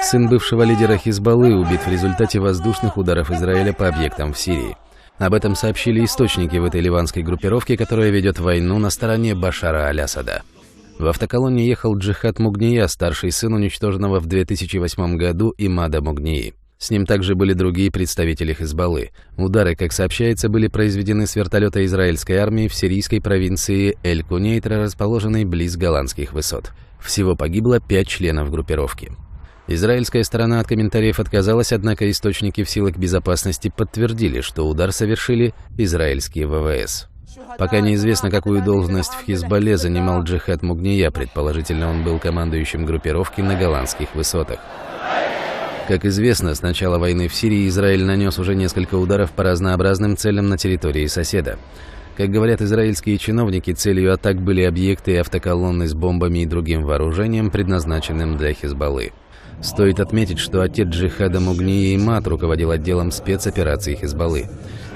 Сын бывшего лидера Хизбаллы убит в результате воздушных ударов Израиля по объектам в Сирии. Об этом сообщили источники в этой ливанской группировке, которая ведет войну на стороне Башара аль-Асада. В автоколонне ехал Джихад Мугния, старший сын уничтоженного в 2008 году Имада Мугнии. С ним также были другие представители Хизбаллы. Удары, как сообщается, были произведены с вертолета израильской армии в сирийской провинции Эль-Кунейтра, расположенной близ Голландских высот. Всего погибло 5 членов группировки. Израильская сторона от комментариев отказалась, однако источники в силах безопасности подтвердили, что удар совершили израильские ВВС. Пока неизвестно, какую должность в Хизбалле занимал Джихад Мугния, предположительно он был командующим группировки на Голландских высотах. Как известно, с начала войны в Сирии Израиль нанес уже несколько ударов по разнообразным целям на территории соседа. Как говорят израильские чиновники, целью атак были объекты и автоколонны с бомбами и другим вооружением, предназначенным для Хизбаллы. Стоит отметить, что отец Джихада Мугнии Имад руководил отделом спецопераций Хизбаллы.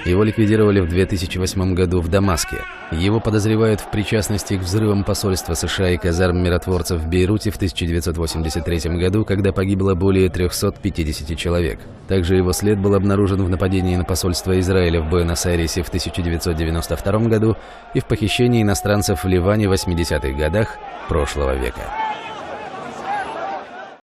Его ликвидировали в 2008 году в Дамаске. Его подозревают в причастности к взрывам посольства США и казарм миротворцев в Бейруте в 1983 году, когда погибло более 350 человек. Также его след был обнаружен в нападении на посольство Израиля в Буэнос-Айресе в 1992 году и в похищении иностранцев в Ливане в 80-х годах прошлого века.